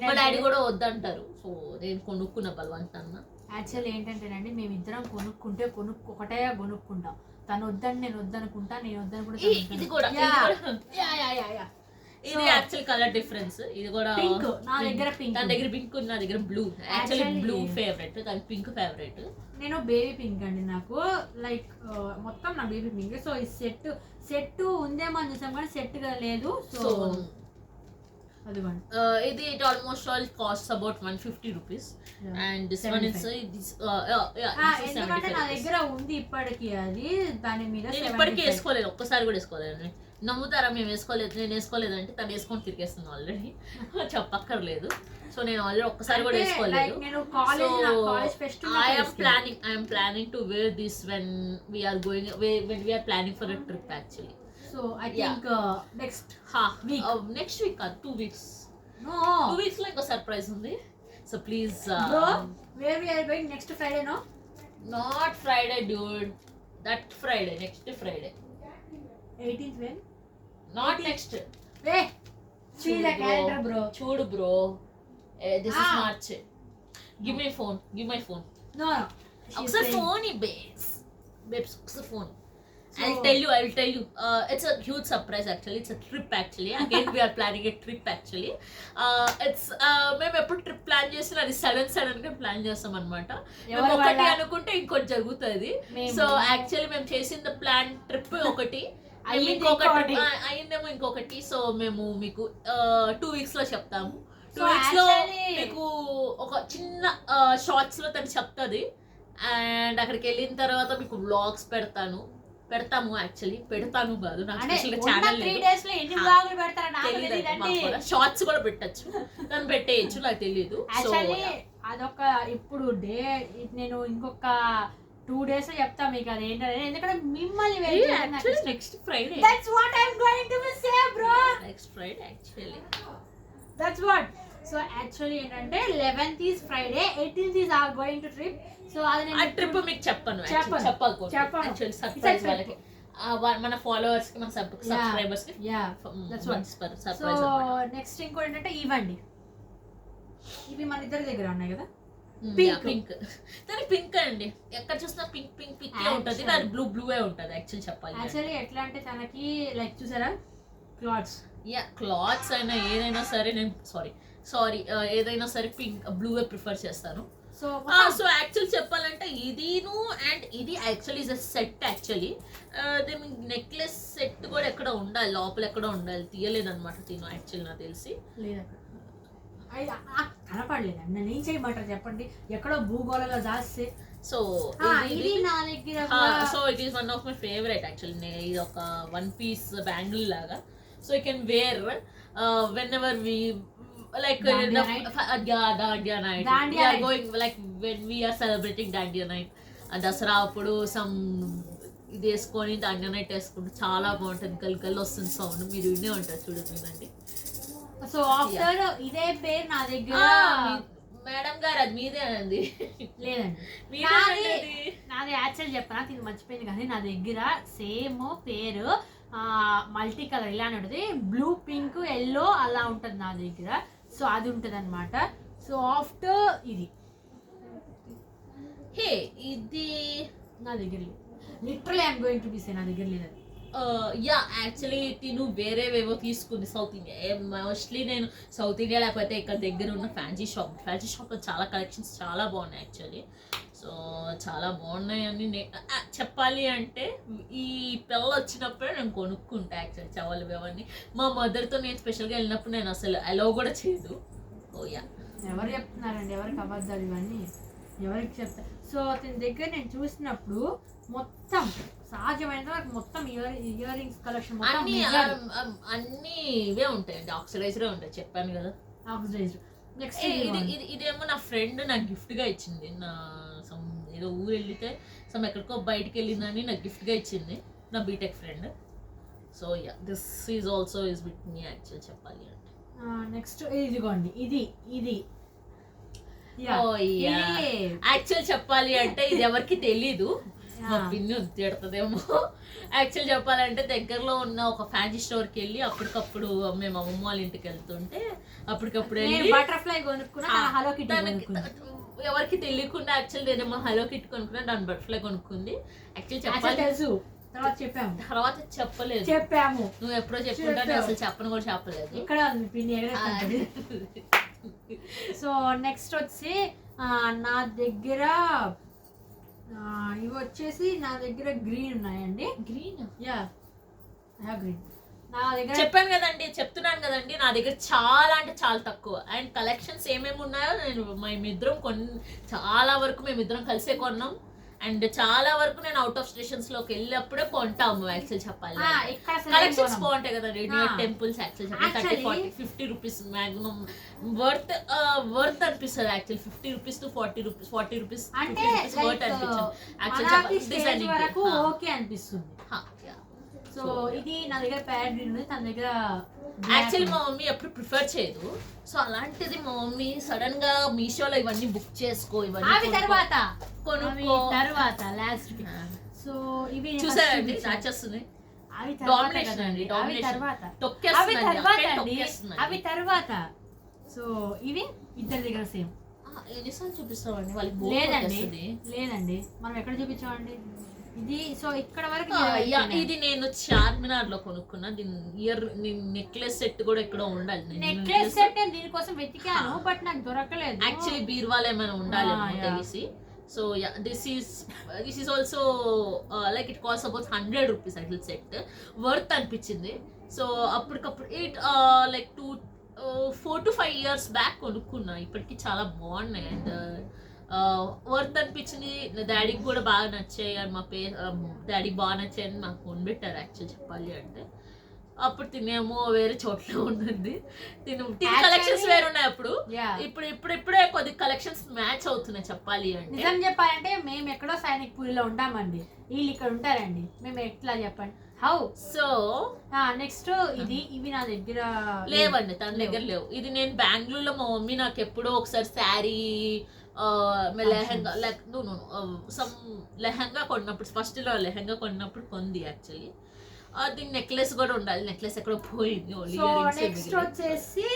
మా డాడీ కూడా వద్దంటారు, సో నేను కొనుక్కున్నా బలవంతాన్న. యాక్చువల్లీ ఏంటంటేనండి మేమిద్దరం కొనుక్కుంటే ఒకటే కొనుక్కుంటాం, తను వద్దని నేను వద్దనుకుంటా, నేను వద్దనుకుంటా. ఇది కూడా ఇది యాక్చువల్ కలర్ డిఫరెన్స్. ఇది కూడా పింక్, నా దగ్గర పింక్, నా దగ్గర పింక్, నా దగ్గర బ్లూ. యాక్చువల్లీ బ్లూ ఫేవరెట్, దాని పింక్ ఫేవరెట్. నేను బేబీ పింక్ అండి, నాకు లైక్ మొత్తం నా బేబీ పింక్. సో ఈ సెట్ ఉందేమో అని చూసాం కానీ సెట్ గా లేదు. సో అదిగోండి. ఇది it almost all cost about 150 rupees and this one is ఎందుకంటే నా దగ్గర ఉంది ఇప్పటికి అది, దాని మీద నేను ఇప్పటికీ వేసుకోలేదు, ఒక్కసారి కూడా వేసుకోలేదు. నమ్ముతారా మేము వేసుకోలేదు, నేను వేసుకోలేదంటే తను వేసుకొని తిరిగేస్తుంది ఆల్రెడీ. చెప్పక్కర్లేదు. సో నేను ఆల్రెడీ ఒక్కసారి కూడా వేసుకోలేదు. I'm planning to wear this when we're planning for a trip actually. So I think next week. Next week, 2 weeks. No. 2 weeks like a surprise undi. So please. Bro, where we are going next Friday, no? Not Friday, dude. That Friday, next Friday. 18th when? Not 18th. Next. Hey, see the calendar, bro. Chudu, bro. This is March. Give me phone. Give my phone. No. It's a phone, babes. Babes, it's a phone. So, I will tell you. It's a huge surprise actually. It's a trip actually. Again, we are planning a trip actually. It's మేము ఎప్పుడు trip plan చేసినా అది sudden గా plan చేస్తాం అనమాట. మేము ఒకటి అనుకుంటే ఇంకోటి జరుగుతుంది. సో యాక్చువల్లీ మేము చేసిన ప్లాన్ ట్రిప్ ఒకటి అయిందేమో ఇంకొకటి. సో మేము మీకు 2 weeks లో చెప్తాము. 2 weeks లో మీకు ఒక చిన్న షార్ట్స్ లో తను చెప్తుంది అండ్ అక్కడికి వెళ్ళిన తర్వాత మీకు వ్లాగ్స్ పెడతాము యాక్చువల్లీ. పెడతాను కాదు, నాకు స్పెషల్ గా ఛానల్ లేదు, షార్ట్స్ కూడా పెట్టచ్చు, తను పెట్టేయచ్చు, నాకు తెలియదు. అదొక ఇప్పుడు డే నేను ఇంకొక 2 days లో చెప్తా మీకు అది ఏంటంటే, ఎందుకంటే మిమ్మల్ని next Friday. That's what I'm going to say, bro. Next Friday actually. That's what. So actually ఏంటంటే 11th is Friday, 18th is our going to trip. So అది నేను ఆ ట్రిప్ మీకు చెప్పను యాక్చువల్లీ సర్ప్రైజ్ వాళ్ళకి, మన ఫాలోవర్స్ కి, మన సబ్స్క్రైబర్స్ కి. That's what surprise. So next ఇంకోటి ఏంటంటే ఇవి మన ఇద్దరి దగ్గర ఉన్నాయి కదా, పింక్. దాని పింక్ అండి, ఎక్కడ చూసినా పింక్ ఉంటది, దాని బ్లూ ఉంటది యాక్చువల్లీ చెప్పాలి. యాక్చువల్లీ ఎట్లా అంటే తనకి లైక్ చూసారా క్లాత్స్ అయినా ఏదైనా సరే, నేను సారీ ఏదైనా సరే పింక్ బ్లూ ప్రిఫర్ చేస్తాను. సో యాక్చువల్ చెప్పాలంటే ఇదిను అండ్ ఇది actually is a set actually. Necklace set కూడా ఎక్కడ ఉండాలి, లోపల ఎక్కడ ఉండాలి, తీయలేదన్నమాట తిను యాక్చువల్లీ నాకు తెలిసి. కనపడలేదు, నన్ను ఏం చేయమంటారు చెప్పండి, ఎక్కడో భూగోళంలో దాస్తే. సో ఇది నా దగ్గర. So it is one of my favourite actually. ఇది ఒక 1 piece బ్యాంగిల్ లాగా. So you can wear whenever we like Dandiya night. We are going like when we are celebrating Dandiya night. Dasara అప్పుడు సమ్ ఇది వేసుకొని Dandiya night వేసుకుంటే చాలా బాగుంటుంది. కల్ వస్తుంది సౌండ్, మీరు వినే ఉంటారు, చూడండి. సో ఆఫ్టర్ ఇదే పేరు నా దగ్గర. మేడం గారు అది మీదే అండి? లేదండి, నాది యాక్చువల్ చెప్పనా, ఇది మర్చిపోయింది కానీ నా దగ్గర సేమ్ పేరు మల్టీ కలర్ ఇలా ఉంటుంది, బ్లూ పింక్ ఎల్లో అలా ఉంటుంది నా దగ్గర. సో అది ఉంటుంది అనమాట. సో ఆఫ్టర్ ఇది నా దగ్గర లేదు, literally I'm going to be say నా దగ్గర లేదు. యాక్చువల్లీ తిను వేరేవేవో తీసుకుంది సౌత్ ఇండియా. మోస్ట్లీ నేను సౌత్ ఇండియా లేకపోతే ఇక్కడ దగ్గర ఉన్న ఫ్యాన్సీ షాప్లో చాలా కలెక్షన్స్ చాలా బాగున్నాయి యాక్చువల్లీ. సో చాలా బాగున్నాయి అని చెప్పాలి అంటే ఈ పిల్ల వచ్చినప్పుడే నేను కొనుక్కుంటా యాక్చువల్లీ చవలు అవన్నీ. మా మదర్తో నేను స్పెషల్గా వెళ్ళినప్పుడు నేను అసలు అలో కూడా చేయదు. ఎవరు చెప్తున్నారండి, ఎవరికి అబద్ధాలు ఇవన్నీ ఎవరికి చెప్తా. సో అతని దగ్గర నేను చూసినప్పుడు మొత్తం సహజమైన వరకు మొత్తం ఇయర్ రింగ్స్ కలెక్షన్ అన్ని ఇవే ఉంటాయండి, ఆక్సిడైజ్డ్ ఉంటాయి చెప్పాను కదా, ఆక్సిడైజ్డ్. నెక్స్ట్ ఇదేమో నా ఫ్రెండ్ నాకు గిఫ్ట్ గా ఇచ్చింది. నా ఏదో ఊరు వెళ్తే ఎక్కడికో బయటకు వెళ్ళిందని నాకు గిఫ్ట్ గా ఇచ్చింది నా B Tech friend. So this is also is with me actual చెప్పాలి అంటే. నెక్స్ట్ ఇదిగోండి, ఇది యాక్చువల్ చెప్పాలి అంటే ఇది ఎవరికి తెలీదు, మా పిన్ని తిడుతుందేమో. యాక్చువల్ చెప్పాలంటే దగ్గరలో ఉన్న ఒక ఫ్యాన్సీ స్టోర్కి వెళ్ళి అప్పటికప్పుడు మేము అమ్మమ్మ వాళ్ళ ఇంటికి వెళ్తుంటే అప్పటికప్పుడు వెళ్ళి బటర్ఫ్లై కొనుక్కున్నా, హలో కిట్ ఎవరికి తెలియకుండా యాక్చువల్ నేనేమో హలో కిట్ కొనుక్కున్నా, దాని బటర్ఫ్లై కొనుక్కుంది. యాక్చువల్ చెప్పాలి తెలుసు, తర్వాత చెప్పాము, నువ్వు ఎప్పుడో చెప్పుకుంటా, అసలు చెప్పను కూడా చెప్పలేదు. ఇక్కడ సో నెక్స్ట్ వచ్చి నా దగ్గర ఇవి వచ్చేసి నా దగ్గర గ్రీన్ ఉన్నాయండి. గ్రీన్? గ్రీన్. నా దగ్గర చెప్తున్నాను కదండి, నా దగ్గర చాలా అంటే చాలా తక్కువ. అండ్ కలెక్షన్స్ ఏమేమి ఉన్నాయో నేను మేమిద్దరం చాలా వరకు మేమిద్దరం కలిసే కొన్నాం. అండ్ చాలా వరకు నేను అవుట్ ఆఫ్ స్టేషన్స్ లోకి వెళ్ళినప్పుడే కొంటాము యాక్చువల్ చెప్పాలి. కలెక్షన్స్ బాగుంటాయి కదా, నియర్ టెంపుల్స్ యాక్చువల్ చెప్పాలి 30-40-50 రూపీస్ మాక్సిమం వర్త్ అనిపిస్తుంది actual. 50 rupees to 40 rupees worth అనిపించింది వరకు ఓకే అనిపిస్తుంది. సో ఇది నా దగ్గర ప్యాడ్ ఉంది, తన దగ్గర యాక్చువల్లీ మా మమ్మీ ఎప్పుడు ప్రిఫర్ చేయదు. సో అలాంటిది మా మమ్మీ సడన్ గా మీషోలో ఇవన్నీ బుక్ చేసుకో, ఇవన్నీ తర్వాత లాస్ట్. సో ఇవి చూసారండి నచ్చేస్తుంది. అవి తర్వాత. సో ఇవి ఇద్దరి దగ్గర సేమ్. ఎన్నిసార్లు చూపిస్తామండి వాళ్ళకి? లేదండి మనం ఎక్కడ చూపించామండి ఇది. సో ఇక్కడ వరకు ఇది నేను చార్మినార్ లో కొనుక్కున్నా. దీని నెక్లెస్ సెట్ కూడా ఎక్కడో ఉండాలి. నెక్లెస్ సెట్ దీనికోసం వెతికాను బట్ నాకు దొరకలేదు. యాక్చువల్లీ బీర్వాల్ ఏమైనా ఉండాలి తెలిసి. So this is also like it cost about 100 rupees అట్లా సెట్. వర్త్ అనిపించింది. సో అప్పటికప్పుడు లైక్ 4 to 5 years బ్యాక్ కొనుక్కున్నా. ఇప్పటికి చాలా బాగున్నాయి అండ్ వర్త్ అనిపించింది. డాడీకి కూడా బాగా నచ్చాయి అండ్ డాడీకి బాగా నచ్చాయని నాకు కొనిపెట్టారు యాక్చువల్ చెప్పాలి అంటే. అప్పుడు తినేమో వేరే చోట్ల ఉంటుంది, కలెక్షన్స్ వేరు ఉన్నాయి. అప్పుడు ఇప్పుడే కొద్ది కలెక్షన్స్ మ్యాచ్ అవుతున్నాయి చెప్పాలి అంటే. నిజం చెప్పాలంటే మేము ఎక్కడో సైనిక్ పూరిలో ఉంటామండి, వీళ్ళు ఇక్కడ ఉంటారండి. మేము ఎట్లా చెప్పండి హౌ. సో నెక్స్ట్ ఇవి నా దగ్గర లేవండి, తన దగ్గర లేవు. ఇది నేను బెంగళూరులో మా మమ్మీ నాకు ఎప్పుడో ఒకసారి శారీ లెహంగా సమ్ లెహంగా కొన్నప్పుడు, ఫస్ట్ లో లెహంగా కొన్నప్పుడు కొంది యాక్చువల్లీ. దీని నెక్లెస్ కూడా ఉండాలి, నెక్లెస్ ఎక్కడ పోయింది. నెక్స్ట్ వచ్చేసి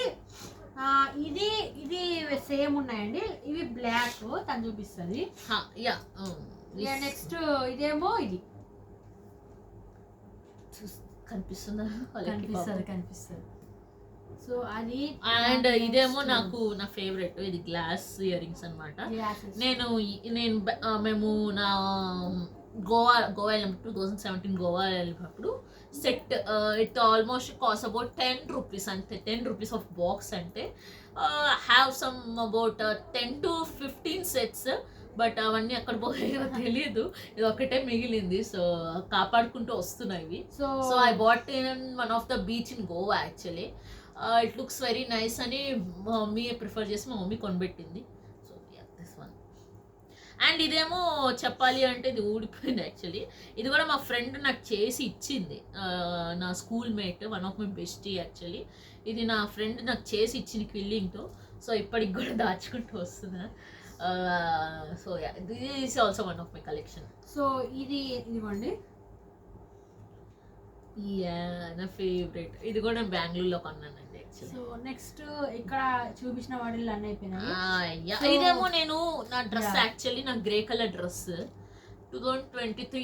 ఇది సేమ్ ఉన్నాయండి. ఇవి బ్లాక్ తను చూపిస్తుంది. నెక్స్ట్ ఇదేమో ఇది కనిపిస్తుంది. సో అది అండ్ ఇదేమో నాకు నా ఫేవరెట్. ఇది గ్లాస్ ఇయర్ రింగ్స్ అనమాట. మేము నా గోవా వెళ్ళినప్పుడు 2017 గోవా వెళ్ళినప్పుడు set it almost cost about 10 rupees అంతే. 10 రూపీస్ ఆఫ్ బాక్స్ అంటే have some about 10 to 15 sets. But అవన్నీ అక్కడ పోయాయో తెలియదు, ఇది ఒకటే మిగిలింది. సో కాపాడుకుంటూ వస్తున్నాయి. So I bought in one of the beach in Goa actually. It looks very nice అని మా మమ్మీ ప్రిఫర్ చేసి మా మమ్మీ కొనిపెట్టింది. So this one. అండ్ ఇదేమో చెప్పాలి అంటే ఇది ఊడిపోయింది యాక్చువల్లీ. ఇది కూడా మా ఫ్రెండ్ నాకు చేసి ఇచ్చింది, నా school mate, one of my bestie actually. ఇది నా ఫ్రెండ్ నాకు చేసి ఇచ్చింది క్విల్లింగ్తో. సో ఇప్పటికి కూడా దాచుకుంటూ వస్తున్నా. So this is also one of my collection. So ఇదిగోండి నా ఫేవరెట్. ఇది కూడా నేను బెంగళూరులో కొన్నానండి. సో నెక్స్ట్ ఇక్కడ చూపించిన వాటిల్లో అన్నీ అయిపోయినాయి. ఇదేమో నేను నా డ్రెస్ యాక్చువల్లీ నా గ్రే కలర్ డ్రెస్ 2023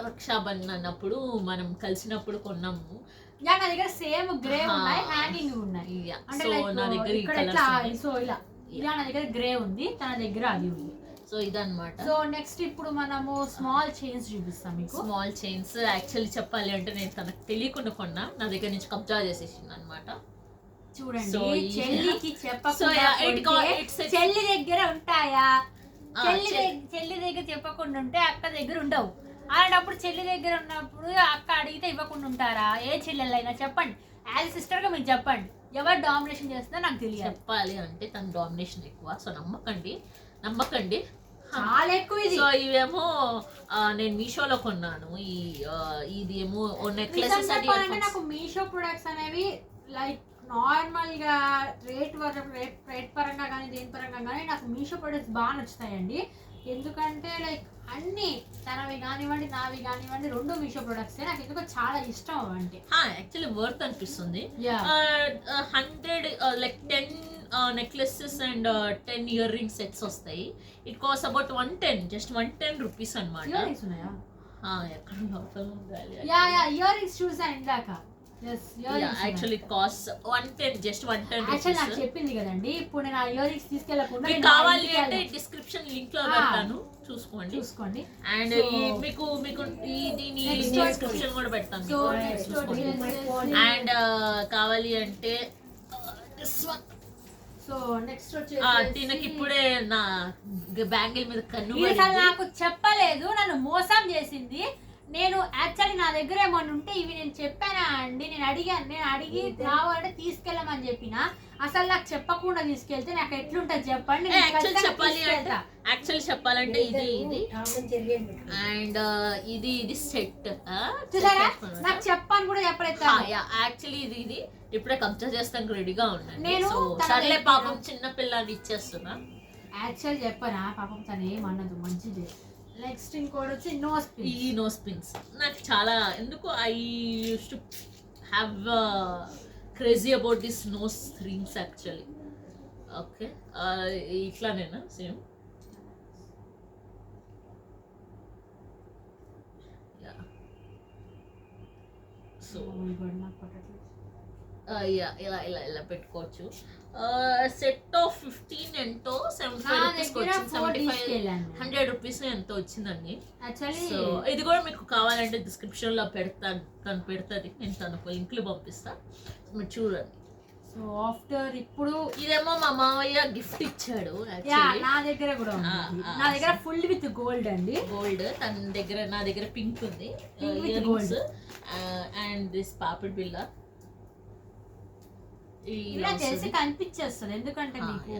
రక్షాబంధన్ అన్నప్పుడు మనం కలిసినప్పుడు కొన్నాము. నా దగ్గర సేమ్ గ్రే ఉన్నాయి, హ్యాంగింగ్ ఉన్నాయి. సో నా దగ్గర సో ఇలా నా దగ్గర గ్రే ఉంది, తన దగ్గర అది ఉంది. సో ఇదన్నమాట. సో నెక్స్ట్ ఇప్పుడు మనము స్మాల్ చైన్స్ చూపిస్తాం మీకు. స్మాల్ చైన్స్ యాక్చువల్లీ చెప్పాలి అంటే నేను తనకు తెలియకుండా కొన్నా, నా దగ్గర నుంచి కబ్జా చేసేసింది అనమాట. చూడండి, చెల్లికి చెప్పకుండా చెల్లి దగ్గర ఉంటాయా? చెల్లి దగ్గర చెప్పకుండా ఉంటే అక్క దగ్గర ఉండవు. అలాంటప్పుడు చెల్లి దగ్గర ఉన్నప్పుడు అక్క అడిగితే ఇవ్వకుండా ఉంటారా? ఏ చెల్లెలైనా చెప్పండి, యాజ్ సిస్టర్ గా మీరు చెప్పండి, ఎవరు డామినేషన్ చేస్తుందో నాకు తెలియదు. చెప్పాలి అంటే తన డామినేషన్ ఎక్కువ. సో నమ్మకండి చాలా ఎక్కువ. ఇది సో ఇవేమో నేను మీషోలో కొన్నాను. ఇది ఏమో నెక్లెసెస్. నాకు మీషో ప్రొడక్ట్స్ అనేవి లైక్ నార్మల్ గా రేట్ పరంగా కానీ దేని పరంగా కానీ నాకు మీషో ప్రొడక్ట్స్ బాగా నచ్చుతాయండి. ఎందుకంటే లైక్ అన్ని తనవి కానివ్వండి నావి కానివ్వండి రెండు మీషో ప్రొడక్ట్స్ నాకు ఎందుకో చాలా ఇష్టం. అంటే యాక్చువల్లీ వర్త్ అనిపిస్తుంది. 100 like 10 necklaces and 10 earring sets వస్తాయి. It cost about 110, just 110 rupees అనమాట. ఎక్కడ ఎక్కడ లోపల ఉండాలి. ఇయర్ రింగ్స్ చూసాను ఇందాక. యాక్చువల్లీ కాస్ట్ 110 జస్ట్ 110 యాక్చువల్ నాకు రూపీస్. చెప్పింది కదండి, ఇప్పుడు నేను ఆ ఇయర్ రింగ్స్ తీసుకెళ్ళకుండా మీకు నేను నా కావాలి ఇంటికి అంటే వెళ్ళను. డిస్క్రిప్షన్ లింక్ లో పెడతాను, చూసుకోండి. చూసుకోండి. అండ్ So, మీకు మీకు దీని next డిస్క్రిప్షన్ కూడా పెడతాను సో మీకు, నెక్స్ట్ చూసుకోండి. అండ్ కావాలి అంటే సో నెక్స్ట్ తినకి ఇప్పుడే నా బ్యాంగిల్ మీద కన్ను అసలు పడింది. నాకు చెప్పలేదు, నన్ను మోసం చేసింది. నేను యాక్చువల్లీ నా దగ్గర ఏమన్నా ఉంటే ఇవి నేను చెప్పానా అండి, నేను అడిగి కావాలంటే తీసుకెళ్ళమని చెప్పిన. అసలు నాకు చెప్పకుండా తీసుకెళ్తే నాకు ఎట్లుంటది చెప్పండి. నేను యాక్చువల్ ఖచ్చితంగా చెప్పాలి అంటే తీసుకెళ్తా. చెప్పాలంటే ఇది అండ్ ఇది సెట్ చూసారా, నాకు చెప్పని కూడా చెప్పలేదు. యాక్చువల్లీ ఇది ఇప్పుడే కబ్జా చేస్తానికి రెడీగా ఉన్నాను. నేను సో తన సర్లే దగ్గర- పాపం చిన్న పిల్లని ఇచ్చేస్తున్నా. యాక్చువల్ చెప్పనా, పాపం తను ఏమన్నదు, మంచిది. నెక్స్ట్ ఇంకోటి వచ్చి నోస్ ఈ నో స్పిన్స్ నాకు చాలా ఎందుకు I use to have crazy about this nose rings actually. Okay ఇట్లానేనా సేమ్? సో ఇలా ఇలా ఇలా పెట్టుకోవచ్చు. సెట్ ఆఫ్ 15 ఎంతో 75 రూపీస్కి వచ్చింది. 100 రూపీస్ ఎంతో వచ్చిందండి. యాక్చువల్లీ సో ఇది కూడా మీకు కావాలంటే డిస్క్రిప్షన్ లో తను పెడుతుంది, నేను తనకు లింక్లు పంపిస్తా, మీరు చూడండి. సో ఆఫ్టర్ ఇప్పుడు ఇదేమో మా మావయ్య గిఫ్ట్ ఇచ్చాడు యా యాక్చువల్లీ. నా దగ్గర కూడా ఉంది. నా దగ్గర ఫుల్ విత్ గోల్డ్ అండి. గోల్డ్ తన దగ్గర, నా దగ్గర పింక్ ఉంది. Pink with ear gold. And this పాపిడ్ బిల్ల ఇలా చేసి కనిపించేస్తుంది, ఎందుకంటే మీకు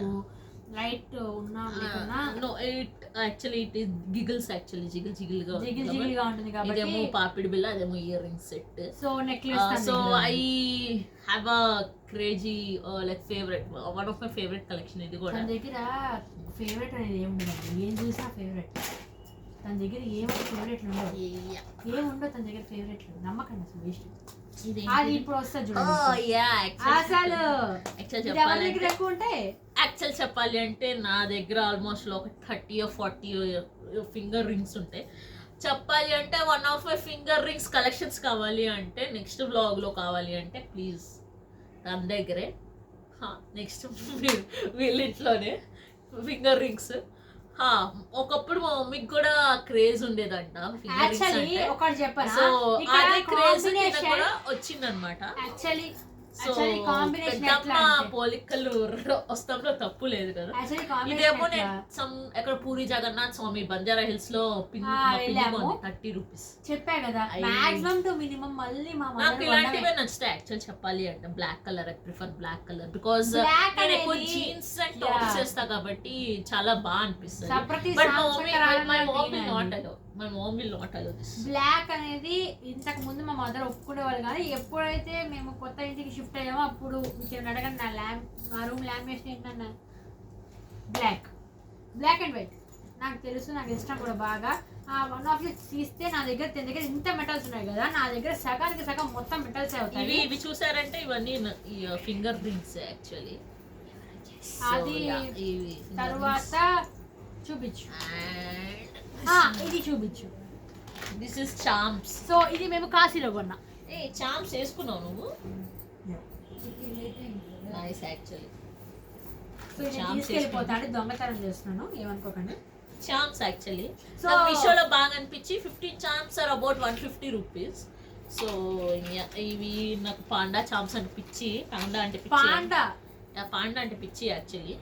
లైట్ ఉన్నా లేకున్నా no it actually it is giggles actually jiggle గా జిగిల్ జిగిల్ గా ఉంటుంది కాబట్టి. ఇదేమో పాపిడి బిల్ల, అదేమో earring set. So necklace so I have a crazy like favourite, one of my favourite collection ఇది కూడా. తన దగ్గర ఫేవరెట్ అనేది ఏముండదు, ఏం చూసినా ఫేవరెట్. తన దగ్గర ఏమైనా ఫేవరెట్లు ఉండవు, ఏముండవు తన దగ్గర ఫేవరెట్లు. నమ్మకండి అసలు వేస్ట్. అది ఇప్పుడు వస్తుంది చూడండి. అసలు ఇది ఎవరి దగ్గర ఎక్కువ ఉంటే యాక్చువల్ చెప్పాలి అంటే నా దగ్గర ఆల్మోస్ట్ ఒక 30 or 40 ఫింగర్ రింగ్స్ ఉంటాయి. చెప్పాలి అంటే one of my finger rings collections కావాలి అంటే నెక్స్ట్ వ్లాగ్ లో కావాలి అంటే ప్లీజ్ తన దగ్గరే. నెక్స్ట్ వీళ్ళింట్లోనే ఫింగర్ రింగ్స్. ఒకప్పుడు మా మమ్మీకి కూడా క్రేజ్ ఉండేదంట ఫింగర్ రింగ్స్ యాక్చువల్లీ అంటే. ఒకటి చెప్పనా, సో ఇక్కడ అదే క్రేజ్ combination- కూడా వచ్చిందనమాట. యాక్చువల్లీ సో పెద్దమ్మ పోలికలు వస్తాంలో తప్పు లేదు కదా. ఇదేమో నేను ఎక్కడ పూరి జగన్నాథ్ స్వామి బంజారా హిల్స్ లో వెళ్ళాము. 30 రూపీస్ చెప్పా కదా, మాక్సిమం టు మినిమం. మళ్ళీ మా నాకు మదర్ ఇలాంటివే నచ్చుతాయి యాక్చువల్ చెప్పాలి అంటే. Black colour I prefer black colour because Black నేను ఎక్కువ అనేది- జీన్స్ అండ్ టాప్స్ చేస్తా కాబట్టి చాలా బాగా అనిపిస్తుంది. ప్రతి బట్ సంవత్సరం my mom will not allow this. Black అనేది ఇంతకు ముందు మా మదర్ ఒప్పుకునేవాళ్ళు, కానీ ఎప్పుడైతే మేము కొత్త ఇంటికి షిఫ్ట్ అయ్యామో అప్పుడు మీకు అడగండి, నా రూమ్ లామినేషన్ ఏంటన్నా బ్లాక్ అండ్ వైట్. నాకు తెలుసు, నాకు ఇష్టం కూడా బాగా. వన్ ఆఫ్ యూ తీస్తే నా దగ్గర ఇంత మెటల్స్ ఉన్నాయి కదా, నా దగ్గర సగానికి సగం మొత్తం మెటల్స్ అవుతాయి. ఇవి చూసారంటే ఇవన్నీ ఫింగర్ రింగ్స్ యాక్చువల్లీ. అది తర్వాత చూపించు, ఇది చూపించు. This is Champs. సో ఇది మేము కాశీలో కొన్నా. చాంప్స్ వేసుకున్నావు నువ్వు? Nice actually. సో నేను తీసుకెళ్ళిపోతాను, దొంగతనం చేస్తున్నాను, ఏమనుకోకండి. చాంప్స్ యాక్చువల్లీ So- సో మీషోలో బాగా అనిపించి 15 clamps or about 150 rupees. So ఇవి నాకు పాండా చాంప్స్ అంటే పిచ్చి. పాండా అంటే పిచ్చి యాక్చువల్లీ.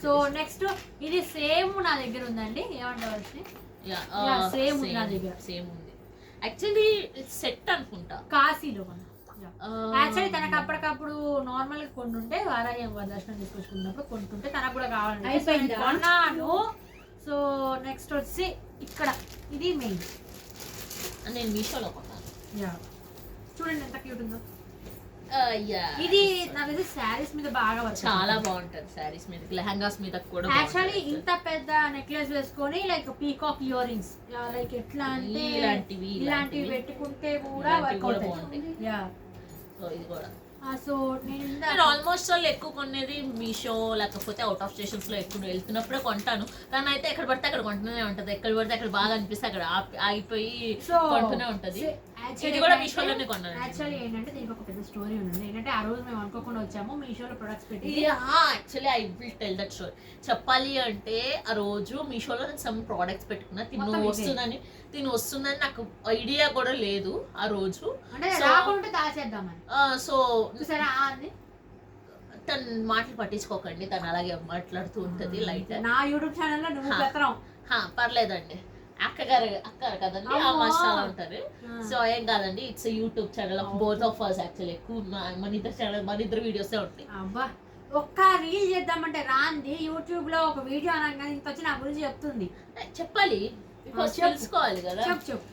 సో నెక్స్ట్ ఇది సేమ్ నా దగ్గర ఉందండి, ఏమంటారు సేమ్ నా దగ్గర. సేమ్ ఉంది యాక్చువల్లీ. సెట్ అనుకుంటా కాశీలో కొన్నా. యాక్చువల్లీ తనకు అప్పటికప్పుడు నార్మల్ గా కొంటుంటే వారాహి దర్శనం తీసుకొచ్చుకున్నప్పుడు కొంటుంటే తనకు కూడా కావాలంటే కొన్నాను. సో నెక్స్ట్ వచ్చి ఇక్కడ ఇది మెయిన్, నేను మీషోలో కొన్నాను. చూడండి ఎంత క్యూట్ ఉందో. Yeah. ఇది నాకు శారీస్ మీద బాగా చాలా బాగుంటది, శారీస్ మీద, లెహంగాస్ మీద కూడా. యాక్చువల్లీ ఇంత పెద్ద నెక్లెస్ వేసుకొని like peacock ear rings like ఎట్లా అంటే ఇలాంటివి పెట్టుకుంటే కూడా వర్క్ అవుతాయి. సో ఇది కూడా సో నేను ఆల్మోస్ట్ ఆల్ ఎక్కువ కొనేది మీషో, లేకపోతే అవుట్ ఆఫ్ స్టేషన్స్ లో ఎక్కువ వెళ్తున్నప్పుడే కొంటాను. కానీ అయితే ఎక్కడ పడితే అక్కడ కొంటూనే ఉంటది, ఎక్కడ పడితే అక్కడ బాగా అనిపిస్తే అక్కడ ఆగిపోయి కొంటూనే ఉంటది. ఇది కూడా మీషోలోనే కొన్నాను. యాక్చువల్లీ ఏంటంటే దీనికి ఒక పెద్ద స్టోరీ ఉంది. ఏంటంటే ఆ రోజు మేము అనుకోకుండా వచ్చాము, మీషోలో ప్రొడక్ట్స్ పెట్టి. Actually I will tell that story. చెప్పాలి అంటే ఆ రోజు మీషోలో నేను సమ్ ప్రోడక్ట్స్ పెట్టుకున్నా, తిను వస్తుందని నాకు ఐడియా కూడా లేదు ఆ రోజు. అంటే రాకుంటే దాచేద్దామని. సో చూసారా అంది, తన మాటలు పట్టించుకోకండి, తను అలాగే మాట్లాడుతూ ఉంటది లైట్. నా యూట్యూబ్ ఛానల్లో నువ్వు పెత్తనం. పర్లేదండి, అక్క కదండి, ఆ మసాలా ఉంటారు. సో ఏం కాదండి, it's YouTube channel of both of us. Actually ఎక్కువ మన ఇద్దరు ఛానల్, మన ఇద్దరు వీడియోసే ఉంటాయి. అబ్బా, ఒక్క రీల్ చేద్దామంటే రాంది యూట్యూబ్ లో ఒక వీడియో అనగానే ఇంత వచ్చి నా గురించి చెప్తుంది. చెప్పాలి, తెలుసుకోవాలి కదా. చెప్పు.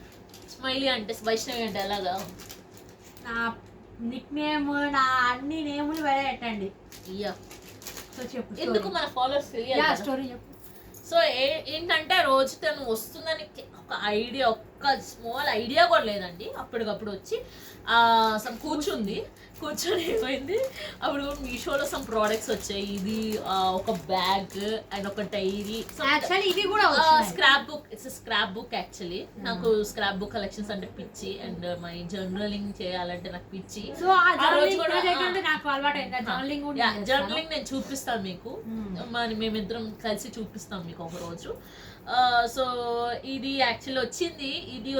స్మైలీ అంటే వైష్ణవి అంటే ఎలాగా? నా నిక్ నేమ్, నా అన్ని నేములు పెట్టండి. సో చెప్పు, ఎందుకు మన ఫాలోవర్స్ తెలియాలి. స్టోరీ చెప్పు. సో ఏంటంటే రోజు తను వస్తుందని ఒక ఐడియా, ఒక్క స్మాల్ ఐడియా కూడా లేదండి. అప్పటికప్పుడు వచ్చి కూర్చుని ఏమైంది, అప్పుడు మీషోలో సమ్ ప్రోడక్ట్స్ వచ్చాయి. ఇది ఒక బ్యాగ్ అండ్ ఒక డైరీ, ఇది కూడా scrap book. It's scrap book actually. నాకు స్క్రాప్ బుక్ కలెక్షన్స్ అంటే పిచ్చి, అండ్ మై జర్నలింగ్ చేయాలంటే నాకు పిచ్చి. జర్నలింగ్ నేను చూపిస్తాను మీకు, మేమిద్దరం కలిసి చూపిస్తాం మీకు ఒక రోజు. సో ఇది యాక్చువల్లీ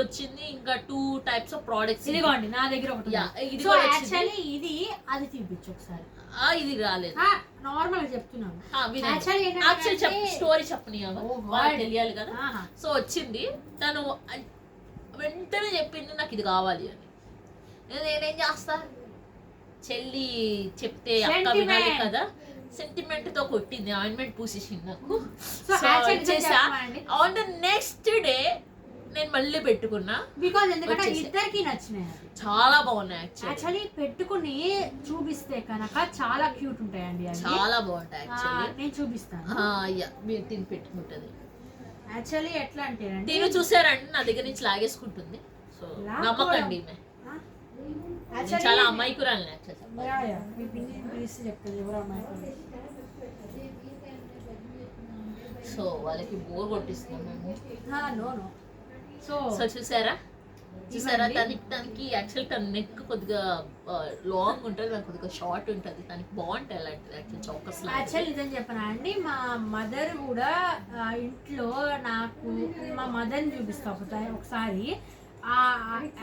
వచ్చింది, ఇంకా 2 types ఆఫ్ ప్రోడక్ట్స్. ఇదిగోండి నా దగ్గర ఒకటి. ఇది ఇది అది చూపించు ఒకసారి. ఇది రాలేదు, నార్మల్ చెప్తున్నాను. స్టోరీ చెప్పని తెలియాలి కదా. సో వచ్చింది, తను వెంటనే చెప్పింది నాకు ఇది కావాలి అని. నేనేం చేస్తా, చెల్లి చెప్తే అక్క వినాలి కదా. సెంటిమెంట్ తో కొట్టింది, ఆయింట్మెంట్ పూసేసింది నాకు. ఆన్ ద నెక్స్ట్ డే నేను మళ్ళీ పెట్టుకున్నా, బికాజ్ ఎందుకంటే ఇద్దరికి నచ్చినాయి, చాలా బాగున్నాయి. యాక్చువల్లీ పెట్టుకుని చూపిస్తే కనుక చాలా క్యూట్ ఉంటాయండి, చాలా బాగుంటాయి. నేను చూపిస్తాను. మీరు తిని పెట్టుకుంటది. యాక్చువల్లీ ఎట్లా అంటే నేను చూసారండి, నా దగ్గర నుంచి లాగేసుకుంటుంది. సో నమ్మకండి, చాలా అమ్మాయికురాలు. సో వాళ్ళకి బోర్ కొట్టిస్తున్నాము. సో చూసారా తనకి యాక్చువల్ తన నెక్ కొద్దిగా లాంగ్ ఉంటుంది, నాకు కొద్దిగా షార్ట్ ఉంటుంది. తనకి బాగుంటాయి అలాంటి చౌకస్. యాక్చువల్ నిజం చెప్పనా అండి, మా మదర్ కూడా ఇంట్లో నాకు మా మదర్ని చూపిస్తా ఒకసారి.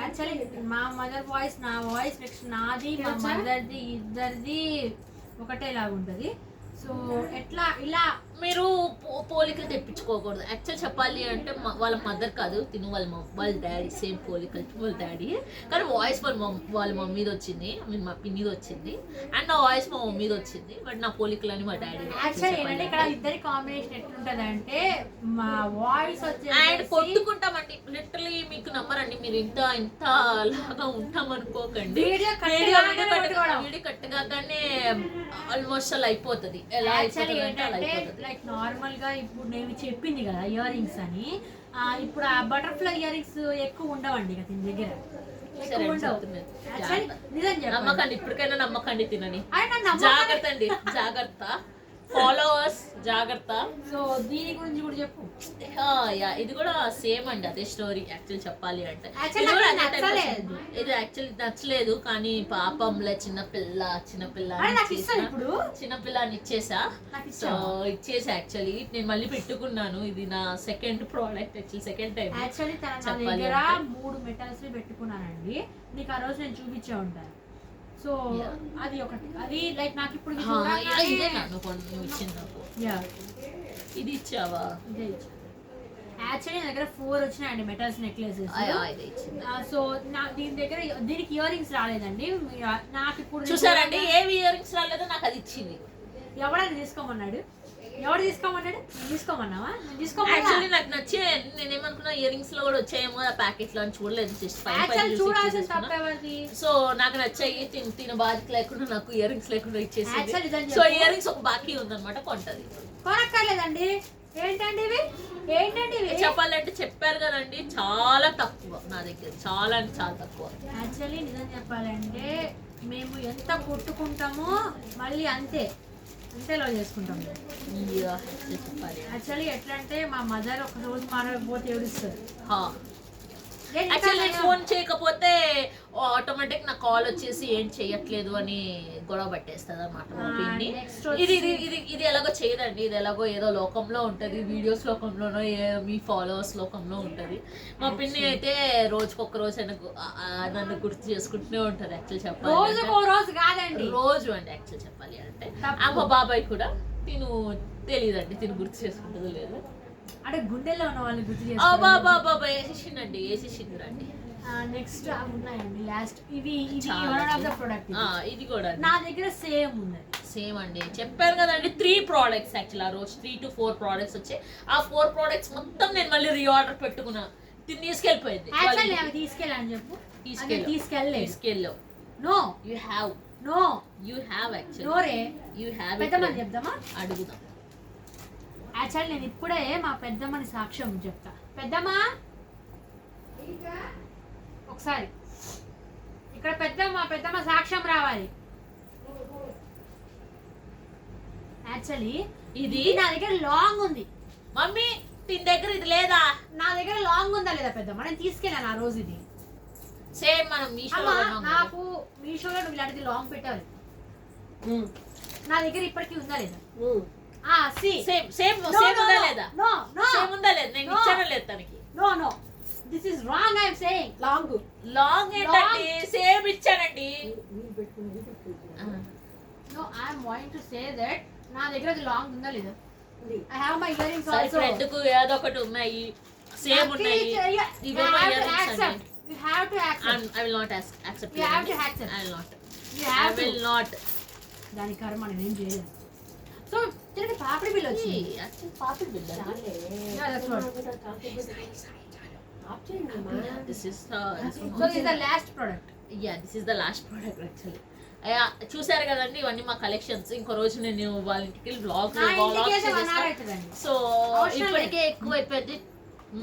యాక్చువల్లీ మా మదర్ వాయిస్, నా వాయిస్, నెక్స్ట్ నాది, మా మదర్ది, ఇద్దరిది ఒకటేలాగా ఉంటుంది. సో ఎట్లా ఇలా మీరు పోలికలు తెప్పించుకోకూడదు. యాక్చువల్ చెప్పాలి అంటే వాళ్ళ మదర్ కాదు, తిను వాళ్ళ డాడీ, సేమ్ పోలికలు వాళ్ళ డాడీ. కానీ వాయిస్ వాళ్ళ మమ్మీది వచ్చింది, మా పిన్నిది వచ్చింది, అండ్ నా వాయిస్ మా మమ్మీది వచ్చింది. బట్ నా పోలికలు అని మా డాడీ. యాక్చువల్ ఏంటంటే ఇక్కడ ఇద్దరి కాంబినేషన్ ఎట్లుంటది అంటే మా వాయిస్ వచ్చి అండ్ కొట్టుకుంటామండి. లిటరలీ మీకు నమ్మరండి, మీరు ఇంత లాగా ఉంటాం అనుకోకండి. వీడియో కట్టగానే ఆల్మోస్ట్ అలా అయిపోతుంది. ఎలా అయిపోతుంది లైక్ నార్మల్ గా ఇప్పుడు నేను చెప్పింది కదా ఇయర్ రింగ్స్ అని, ఇప్పుడు ఆ బటర్ఫ్లై ఇయర్ రింగ్స్ ఎక్కువ ఉండవండి ఇక దీని దగ్గర. నమ్మకండి, ఇప్పటికైనా నమ్మకండి, తినని. జాగ్రత్త అండి, జాగ్రత్త. ఫాలోవర్స్ జాగ్రత్త. సో దీని గురించి కూడా చెప్పు. ఇది కూడా సేమ్ అండి, అదే స్టోరీ. యాక్చువల్ చెప్పాలి అంటే ఇది యాక్చువల్లీ నచ్చలేదు, కానీ పాపంలే చిన్నపిల్లని ఇచ్చేసా. సో ఇచ్చేసా. యాక్చువల్లీ నేను మళ్ళీ పెట్టుకున్నాను. ఇది నా second product, actually second time. Actually తన దగ్గర 3 మెటల్స్ పెట్టుకున్నానండి, నీకు ఆ రోజు నేను చూపించే ఉంటాను. సో అది ఒకటి, అది లైక్ నాకు ఇప్పుడు ఇది ఇచ్చావా? యాక్చువల్లీ నా దగ్గర 4 వచ్చినాయండి మెటల్స్ నెక్లెసెస్. సో దీని దగ్గర దీనికి ఇయర్ రింగ్స్ రాలేదండి. నాకు ఇప్పుడు చూసారండి, ఏవి ఇయర్ రింగ్స్ రాలేదో నాకు అది ఇచ్చింది. ఎవడని తీసుకోమన్నాడు? తీసుకోమన్నావా? యాక్చువల్లీ నాకు నచ్చే, నేనేమనుకున్నా ఇయర్ రింగ్స్ లో కూడా వచ్చాయేమో ఆ ప్యాకెట్ లో అని చూడలేదు. సో నాకు నచ్చాయి, తిన బాధ్యత లేకుండా నాకు ఇయర్ రింగ్స్ లేకుండా ఇచ్చేసి. సో ఇయర్ రింగ్స్ ఒక బాకీ ఉందన్నమాట, కొంటది. కొనక్కర్లేదండి. ఏంటండి ఇవి చెప్పాలంటే చెప్పారు కదండి, చాలా తక్కువ నా దగ్గర, చాలా అంటే చాలా తక్కువ. యాక్చువల్లీ నిజం చెప్పాలంటే మేము ఎంత కొట్టుకుంటామో మళ్ళీ అంతేలో చేసుకుంటాము. చెప్పాలి యాక్చువల్లీ ఎట్లా అంటే మా మదర్ ఒక రోజు మారకపోతే ఏడుస్తారు. యాక్చువల్లీ నేను ఫోన్ చేయకపోతే ఆటోమేటిక్ నా కాల్ వచ్చేసి ఏం చేయట్లేదు అని గొడవ పట్టేస్తుంది అనమాట మా పిన్ని. ఇది ఇది ఇది ఇది ఎలాగో చేయదండి, ఇది ఎలాగో ఏదో లోకంలో ఉంటది, వీడియోస్ లోకంలోనో మీ ఫాలోవర్స్ లోకంలో ఉంటది. మా పిన్ని అయితే రోజుకొక రోజు నన్ను గుర్తు చేసుకుంటూనే ఉంటది. యాక్చువల్ చెప్పాలి రోజు కాదండి, రోజు అండి. యాక్చువల్ చెప్పాలి అంటే మా బాబాయ్ కూడా తిను తెలియదండి, తిను గుర్తు చేసుకుంటుందో లేదు అంటే గుండెల్లో ఉన్న వాళ్ళని గుర్తు బాబా వేసేసిండండి, వేసేసిండ్రండి. నెక్స్ట్ ఉన్నాయండి లాస్ట్ ఇది ప్రొడక్ట్ ఇది కూడా నా దగ్గర సేమ్ ఉన్నది. సేమ్ అండి, చెప్పాను కదండి 3 products యాక్చువల్. ఆ రోజు 3 to 4 products వచ్చాయి. ఆ 4 products మొత్తం నేను మళ్ళీ రీఆర్డర్ పెట్టుకున్నా. తీసుకెళ్ళిపోయింది. తీసుకెళ్ళని చెప్పు. తీసుకెళ్ళావు. No you have. No you have actual. No రే, యూ హ్యావ్. పెద్దమ్మని చెప్దామా? అడుగుదాం. యాక్చువల్ నేను ఇప్పుడే మా పెద్దమ్మని సాక్ష్యం చెప్తా. పెద్దమ్మా ఒకసారి ఇక్కడ పెద్దమ్మ సాక్ష్యం రావాలి. యాక్చువల్లీ ఇది నా దగ్గర లాంగ్ ఉంది. మమ్మీ దీని దగ్గర ఇది లేదా? నా దగ్గర లాంగ్ ఉందా లేదా పెద్దమ్మ? నేను తీసుకెళ్ళాను ఆ రోజు. ఇది సేమ్ మనం మీషోలో నాకు మీషోలో నువ్వు ఇలాంటిది లాంగ్ పెట్టాలి. నా దగ్గర ఇప్పటికీ ఉందా లేదా? సేమ్ సేమ్ సేమ్ ఉందా లేదా? నో నో సేమ్ ఉందా లేదా? నేను ఇచ్చాను లేదు తనకి. No no, this is wrong. I am saying long ఏంటండి? సేమ్ ఇచ్చానండి. No, I am going to say that నా దగ్గర అది లాంగ్ ఉందా లేదా? I have my ear rings also. Friend కు ఏదో ఒకటి ఉన్నాయి, సేమ్ ఉన్నాయి. ఇవేమో ఇయర్ రింగ్స్ అండి. You have to accept. I will not accept. You have to accept. I will not. I will not. దాని కర్మ నేను ఏం చేయలేదు. సో తిరిగి పాపిడి బిల్ వచ్చింది. పాపిడి bill. This is the last product. Yeah, this is the last product actually. చూసారు కదండి, ఇవన్నీ మా కలెక్షన్స్. ఇంకో రోజు నేను వాళ్ళ ఇంటికి వ్లాగ్ సో ఇప్పటికే ఎక్కువ అయిపోయింది.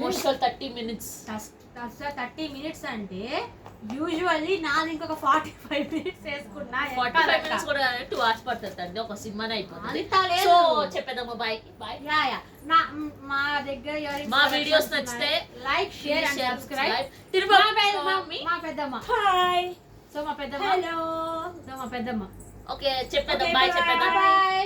మోస్టల్ 30 minutes. 30 minutes అంటే యూజువల్లీ నాది ఇంకొక 45 minutes వేసుకున్నా. 45 minutes కూడా 2 hours పడుతుంది అండి, ఒక సినిమానే అయిపోతుంది. సో చెప్పేద్దాము బాయ్. మా దగ్గర మా వీడియోస్ నచ్చితే లైక్, షేర్ అండ్ సబ్స్క్రైబ్. మా పెద్దమ్మ హాయ్. సో మా పెద్దమ్మ హలో. సో మా పెద్దమ్మ ఓకే చెప్పేద్దాం బాయ్. చెప్పేద్దాం బాయ్.